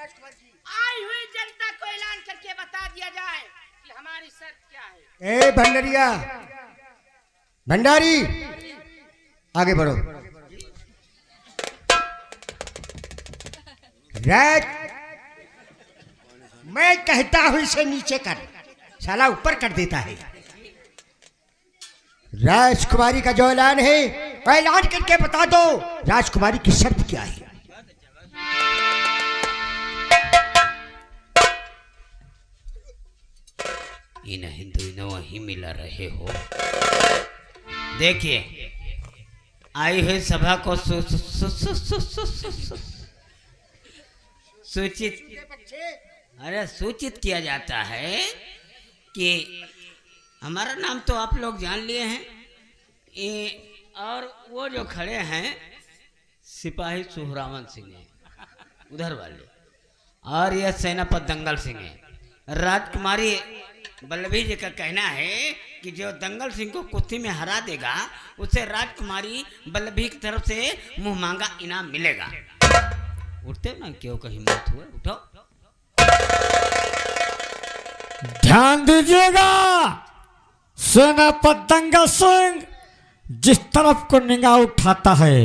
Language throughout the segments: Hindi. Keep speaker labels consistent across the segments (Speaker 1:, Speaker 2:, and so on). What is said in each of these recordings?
Speaker 1: राजकुमार जी?
Speaker 2: आई हुई जनता को ऐलान करके बता दिया जाए कि हमारी शर्त क्या है।
Speaker 1: ए भंडरिया, भंडारी, आगे बढ़ो। राज, मैं कहता हूं इसे नीचे कर, साला ऊपर कर देता है। राजकुमारी का जो ऐलान है, ऐलान करके बता दो राजकुमारी की शर्त क्या है।
Speaker 3: इन हिंदू ने वहीं मिला रहे हो। देखिए, आई हुई सभा को सूचित किया जाता है कि हमारा नाम तो आप लोग जान लिए हैं, और वो जो खड़े हैं सिपाही सुहरावन सिंह हैं उधर वाले, और यह सेनापति दंगल सिंह है। राजकुमारी बल्लभी जी का कहना है कि जो दंगल सिंह को कुश्ती में हरा देगा उसे राजकुमारी बल्लभी की तरफ से मुंह मांगा इनाम मिलेगा। उठते ना, क्यों कहीं मत हुए, उठो।
Speaker 4: ध्यान दीजिएगा, सेनापति दंगल सिंह जिस तरफ को निगाह उठाता है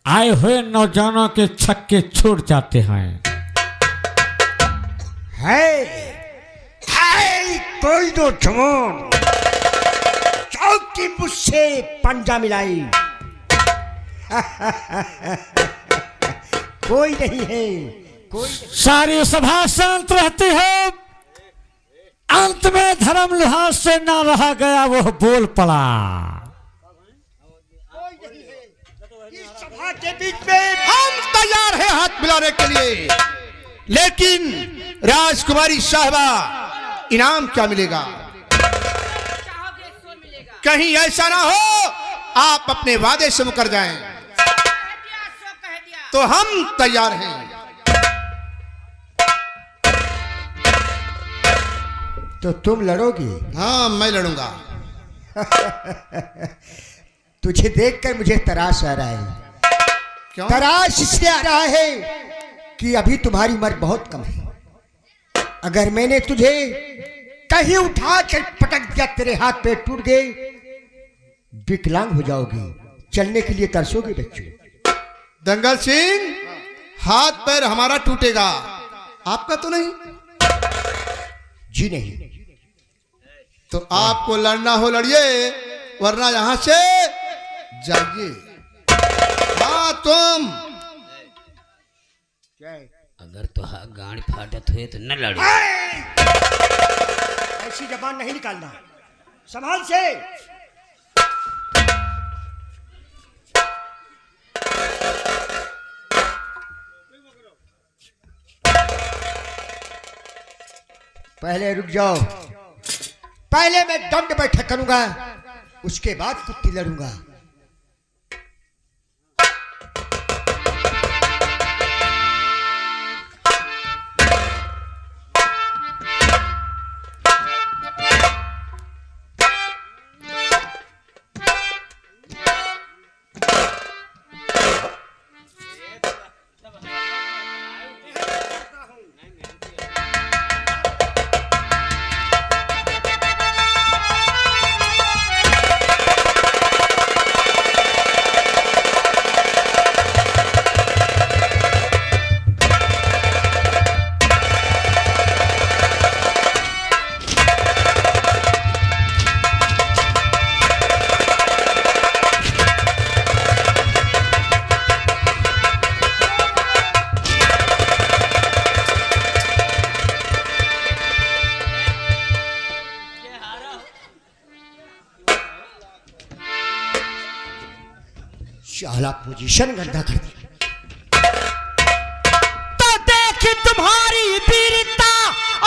Speaker 4: आए हुए नौजवानों के छक्के छूट जाते हैं।
Speaker 1: कोई नौजवान चौकी मुझसे पंजा मिलाई कोई नहीं है, कोई।
Speaker 4: सारी सभा शांत रहती है। अंत में धर्म लिहाज से ना रहा गया, वो बोल पड़ा।
Speaker 1: कोई नहीं है इस सभा के बीच में।
Speaker 5: हम तैयार हैं हाथ मिलाने के लिए, लेकिन राजकुमारी साहबा इनाम क्या मिलेगा?
Speaker 2: चाहोगे सो मिलेगा।
Speaker 5: कहीं ऐसा ना हो आप अपने वादे से मुकर जाएं।
Speaker 2: कह दिया।
Speaker 5: तो हम तैयार हैं।
Speaker 1: तो तुम लड़ोगी?
Speaker 5: हाँ, मैं लड़ूंगा।
Speaker 1: तुझे देखकर मुझे तराश आ रहा है।
Speaker 5: क्यों?
Speaker 1: तराश इसलिए आ रहा है कि अभी तुम्हारी उम्र बहुत कम है। अगर मैंने तुझे कहीं उठा कर पटक दिया, तेरे हाथ पैर टूट गए, विकलांग हो जाओगी, चलने के लिए तरसोगे बच्चों।
Speaker 5: दंगल सिंह, हाथ पैर हमारा टूटेगा, आपका तो नहीं।
Speaker 1: जी नहीं।
Speaker 5: तो आपको लड़ना हो लड़िए, वरना यहां से जाइए। हाँ तुम।
Speaker 3: अगर तो गाड़ी फाटत हुए तो न लड़ो।
Speaker 1: ऐसी जबान नहीं निकालना, संभाल से। पहले रुक जाओ, पहले मैं दंड बैठक करूंगा, उसके बाद कुश्ती लड़ूंगा। शाला पोजीशन गंदा कर दी।
Speaker 4: तो देख तुम्हारी वीरता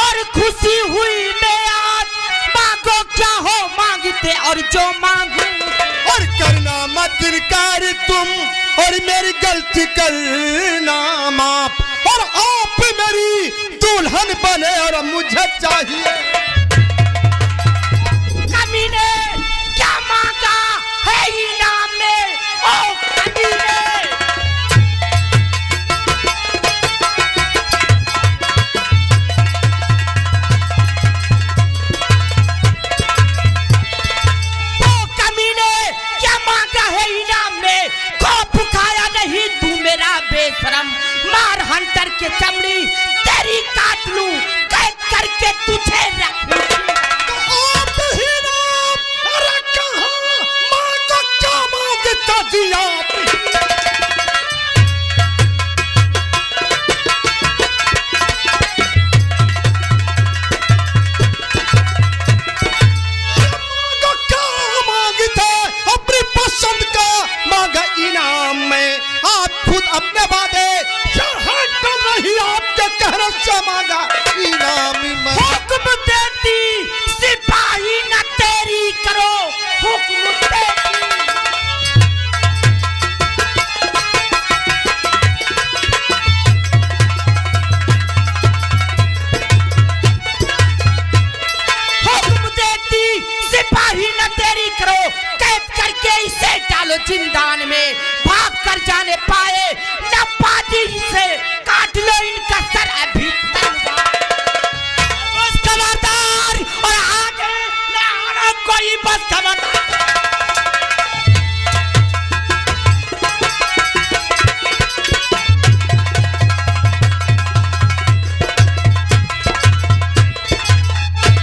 Speaker 4: और खुशी हुई मैं आज। मांगो क्या हो मांगते और जो मांगू,
Speaker 5: और करना मत इनकार तुम, और मेरी गलती करना माफ, और आप मेरी दुल्हन बने और मुझे चाहिए।
Speaker 4: कमीने क्या मांगा है इनाम में? ओ कमीने, तेरी काट लूं, कैद करके तुझे रखूं।
Speaker 5: आप ही नाम, अरे कहाँ माँ को क्या मांगता दिया? इनाम में आप खुद अपने वादे यहाँ कर रही, आपके कहने से मांगा इनाम में।
Speaker 4: हुक्म देती सिपाही न तेरी करो, हुक्म देती। हुक्म देती सिपाही न तेरी करो, कैद करके इसे डालो जिंदान में, भाग कर जाने पाए न पाती से, काट लो इनका सर अभी तलवार। बस खबरदार, और आगे न आना कोई, बस खबरदार।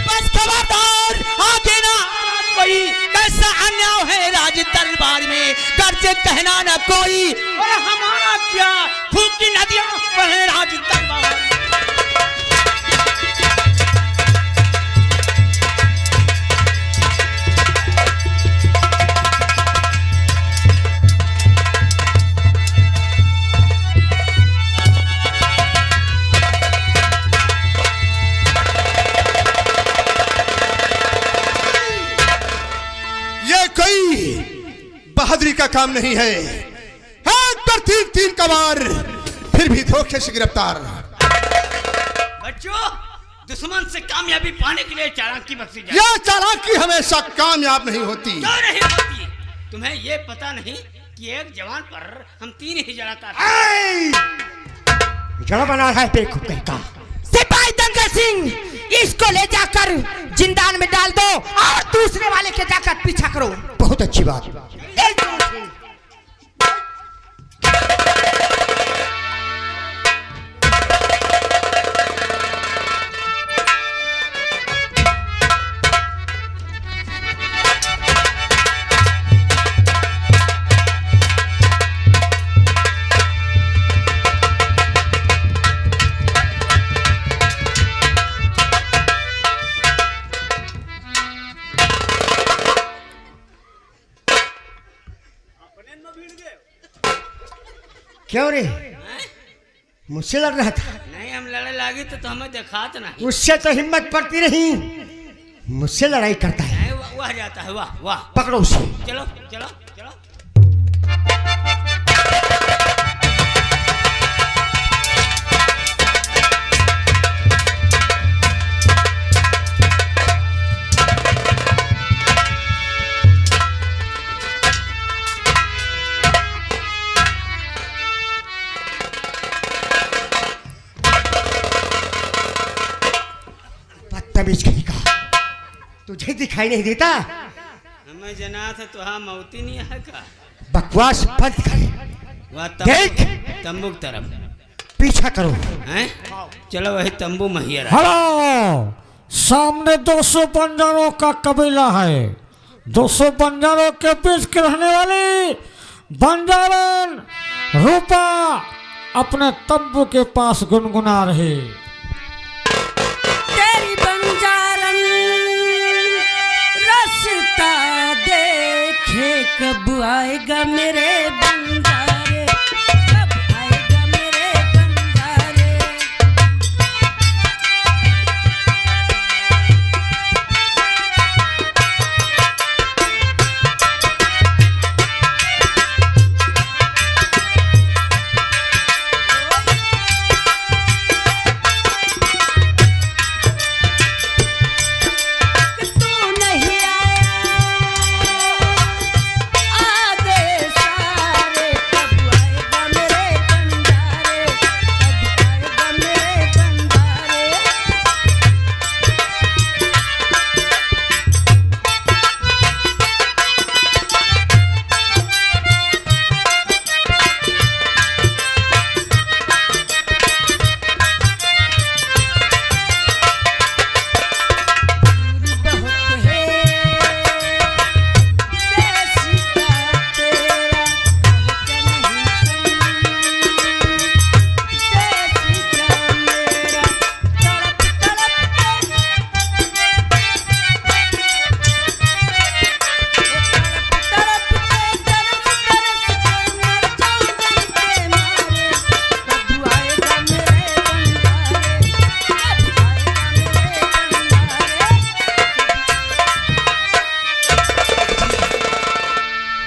Speaker 4: बस खबरदार, आगे ना आना कोई, कैसा अन्याय है राज दरबार में, घर से कहना न कोई, और हमारा क्या खून की नदियां बहे राज दरबार में।
Speaker 5: ये कोई बहादुरी का काम नहीं है। एक पर तीन कबार, फिर भी धोखे से गिरफ्तार।
Speaker 3: बच्चों, दुश्मन से कामयाबी पाने के लिए चालाकी बख्शी जाए।
Speaker 5: यह चालाकी हमेशा कामयाब नहीं होती।
Speaker 3: क्यों नहीं होती? तुम्हें ये पता नहीं कि एक जवान पर हम 3 ही जलाता था।
Speaker 1: जड़ा बना है देखो कहता।
Speaker 4: सिपाही दंगा सिंह, इसको ले जाकर जिंदान में डाल दो और दूसरे वाले के जाकर पीछा करो।
Speaker 1: बहुत अच्छी बात। क्यों रे, मुझसे लड़ रहा था?
Speaker 3: नहीं, हम लड़े लागे तो हमें दिखात नहीं।
Speaker 1: उससे तो हिम्मत पड़ती नहीं, मुझसे लड़ाई करता है।
Speaker 3: नहीं, वह जाता है। वाह वाह,
Speaker 1: पकड़ो उसे।
Speaker 3: चलो चलो चलो।
Speaker 1: बदतमीज कहीं का, तुझे दिखाई नहीं देता?
Speaker 3: हमें जना था तो हाँ मौती नहीं है का।
Speaker 1: बकवास बंद कर।
Speaker 3: वह
Speaker 1: देख।
Speaker 3: तंबू की तरफ
Speaker 1: पीछा करो।
Speaker 3: हैं? चलो वही तंबू महियर है।
Speaker 6: हेलो, सामने 200 बंजारों का कबीला है। 200 बंजारों के बीच के रहने वाली बंजारन रूपा अपने तंबू के पास गुनगुना रही।
Speaker 7: तेरी बंजारन रास्ता देखे, कब आएगा मेरे बंजारे, कब आएगा मेरे बंजारे। तू नहीं आया आधे सारे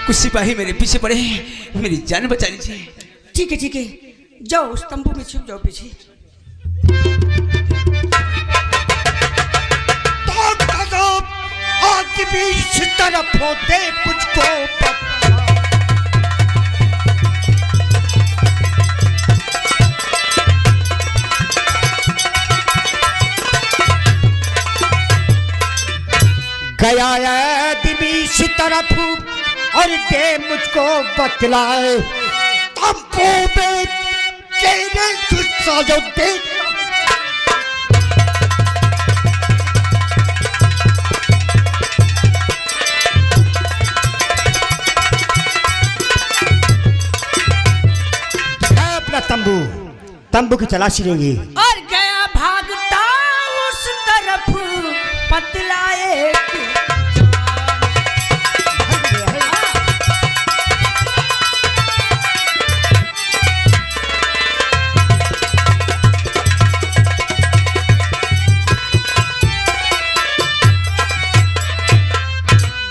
Speaker 4: कुछ सिपाही मेरे पीछे पड़े हैं, मेरी जान बचा लीजिए।
Speaker 7: ठीक है, जाओ उस तंबू में छुप जाओ पीछे।
Speaker 1: आगे भी इस तरफ होते मुझको गया दिवी इस तरफ और दे मुझको बतलाए तंबू में तेरे गुस्सा जो देख तंबू की तलाशी लेंगे।
Speaker 7: और गया भागता उस तरफ पतला एक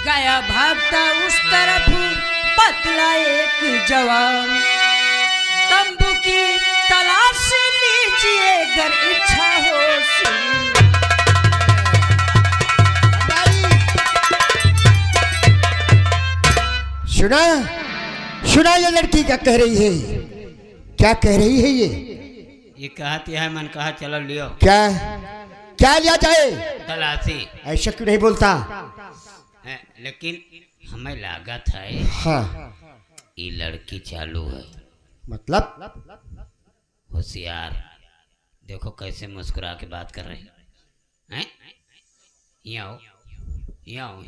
Speaker 7: गया भागता उस तरफ पतला एक जवान। तंबू की तलाश लीजिए अगर इच्छा हो
Speaker 1: सुना सुना ये लड़की क्या कह रही है? क्या कह रही है
Speaker 3: ये कहती है मन कहा चलो लियो।
Speaker 1: क्या क्या लिया जाए?
Speaker 3: तलाशी।
Speaker 1: ऐसा क्यों नहीं बोलता
Speaker 3: है, लेकिन हमें लागत है
Speaker 1: हाँ
Speaker 3: ये लड़की चालू है।
Speaker 1: मतलब
Speaker 3: होशियार, देखो कैसे मुस्कुरा के बात कर रही हैं। यहाँ आओ, यहाँ आओ।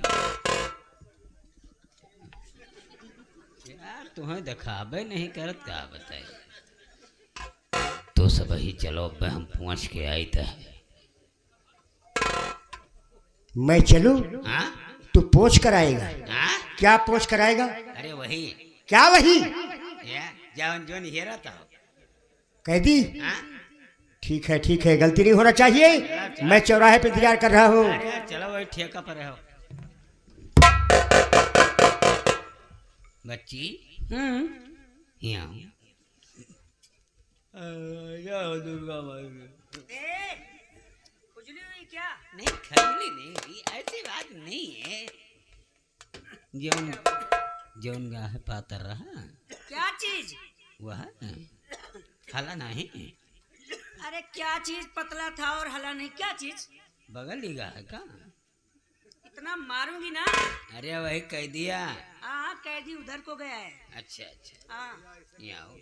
Speaker 3: यार तुम्हें दिखावे नहीं करत का बताए तो सब ही चलो अब हम पहुँच के आई था।
Speaker 1: मैं चलूं?
Speaker 3: हाँ
Speaker 1: तू पोछ कराएगा?
Speaker 3: हाँ
Speaker 1: क्या पोछ कराएगा?
Speaker 3: अरे वही
Speaker 1: क्या वही?
Speaker 3: जवन जोन हेरा था
Speaker 1: कैदी?
Speaker 3: हाँ
Speaker 1: ठीक है गलती नहीं होना चाहिए। मैं चौराहे पे इंतजार कर रहा हूँ।
Speaker 3: अरे चलो वही ठेका पर रहो। बच्ची यहाँ दुर्गा
Speaker 7: खुजली हुई क्या?
Speaker 3: नहीं खजली नहीं हुई, ऐसी बात नहीं है। जौन जौन गाह पातर रहा
Speaker 7: क्या चीज?
Speaker 3: वह हला नहीं।
Speaker 7: अरे क्या चीज पतला था और हला नहीं? क्या चीज?
Speaker 3: बगल ही गाह का।
Speaker 7: इतना मारूंगी ना।
Speaker 3: अरे वही कह दिया।
Speaker 7: हाँ कैदी उधर को गया है।
Speaker 3: अच्छा
Speaker 7: हाँ
Speaker 3: यहाँ आओ।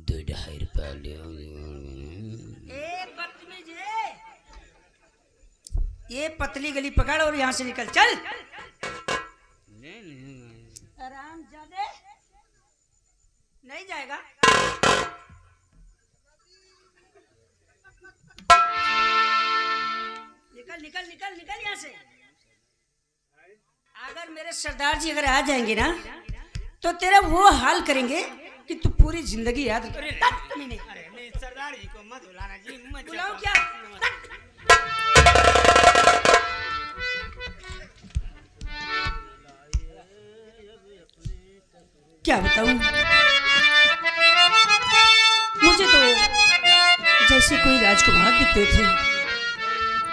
Speaker 3: 2-2.5 रुपया ले।
Speaker 7: बदतमीज है। ये पतली गली पकड़ और यहाँ से निकल चल। आराम जादे नहीं जाएगा। निकल निकल निकल निकल यहाँ से। अगर मेरे सरदार जी अगर आ जाएंगे ना तो तेरा वो हाल करेंगे कि तू पूरी जिंदगी याद रखेगा।
Speaker 3: सरदार जी को मत बुलाना जी।
Speaker 7: बुलाऊं क्या? क्या बताऊं? मुझे तो जैसे कोई राजकुमार दिखते थे।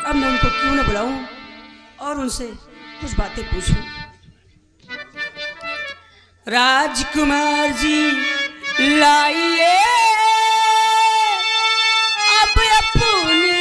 Speaker 7: अब मैं उनको क्यों न बुलाऊं और उनसे कुछ बातें पूछूं। राजकुमार जी लाइए अब अपनी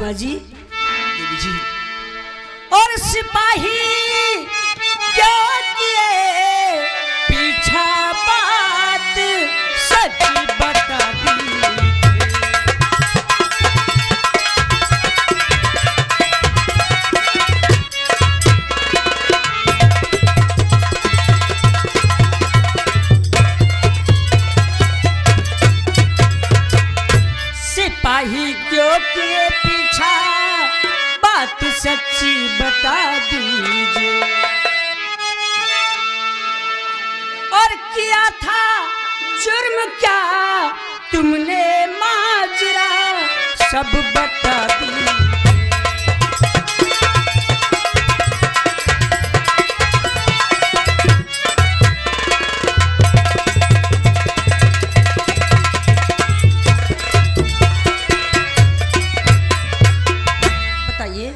Speaker 7: बाजी
Speaker 3: देवी जी
Speaker 7: और सिपाही क्या किए पीछा बात सच बता दी। सिपाही क्यों किए पीछा बात सच्ची बता दीजिए। और किया था जुर्म क्या तुमने माजरा सब बता दी। बताइए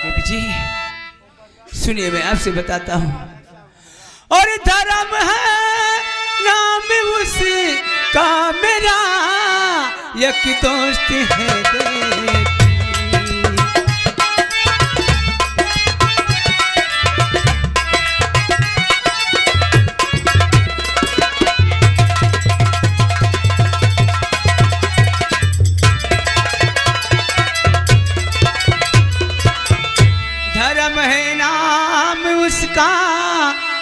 Speaker 3: देवी जी सुनिए, मैं आपसे बताता हूँ। और धर्म है नाम उसका मेरा, एक दोस्त है देवी। धर्म है नाम उसका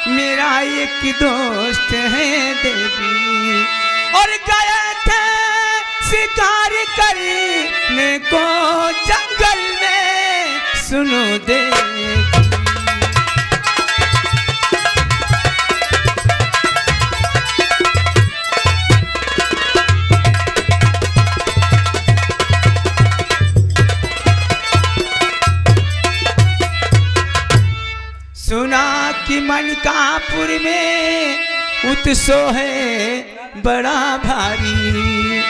Speaker 3: मेरा, एक दोस्त है देवी। और गए थे शिकार करने को जंगल में, सुनो देवी। सुना कि मनकापुर में उत्सव है बड़ा भारी,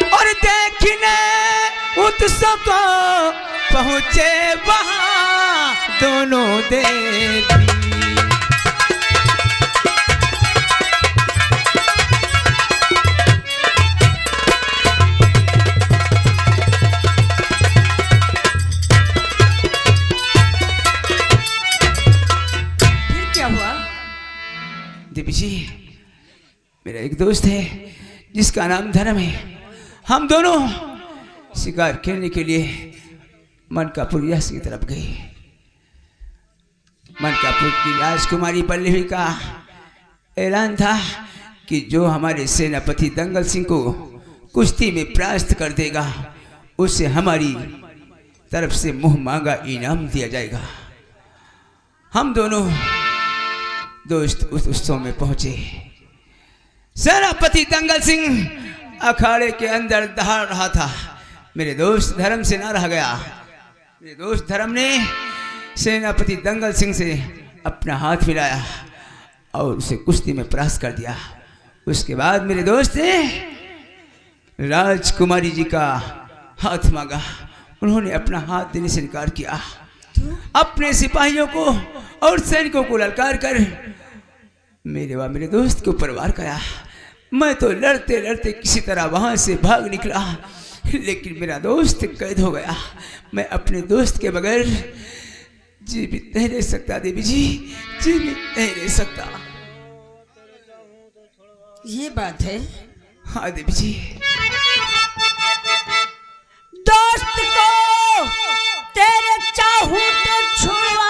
Speaker 3: और देखने उत्सव को पहुँचे वहाँ दोनों देवी। देवी जी मेरा एक दोस्त है जिसका नाम धर्म है। हम दोनों शिकार खेलने के लिए मनकापुर रियासत की तरफ गए। मनकापुर की राजकुमारी पल्लवी का ऐलान था कि जो हमारे सेनापति दंगल सिंह को कुश्ती में परास्त कर देगा उसे हमारी तरफ से मुंह मांगा इनाम दिया जाएगा। हम दोनों दोस्त उस उत्सव में पहुंचे। सेनापति दंगल सिंह अखाड़े के अंदर दहाड़ रहा था। मेरे दोस्त धर्म से ना रह गया। मेरे दोस्त धर्म ने सेनापति दंगल सिंह से अपना हाथ मिलाया और उसे कुश्ती में परास्त कर दिया। उसके बाद मेरे दोस्त ने राजकुमारी जी का हाथ मांगा। उन्होंने अपना हाथ देने से इनकार किया। अपने सिपाहियों को और सैनिकों को ललकार कर मेरे दोस्त को परवार कराया। मैं तो लड़ते लड़ते किसी तरह वहां से भाग निकला, लेकिन मेरा दोस्त कैद हो गया। मैं अपने दोस्त के बगैर जीवित नहीं रह सकता देवी जी, जीवित नहीं रह सकता।
Speaker 7: ये बात है।
Speaker 3: हाँ देवी जी।
Speaker 7: दोस्त को तेरे चाहूं तो छुड़वा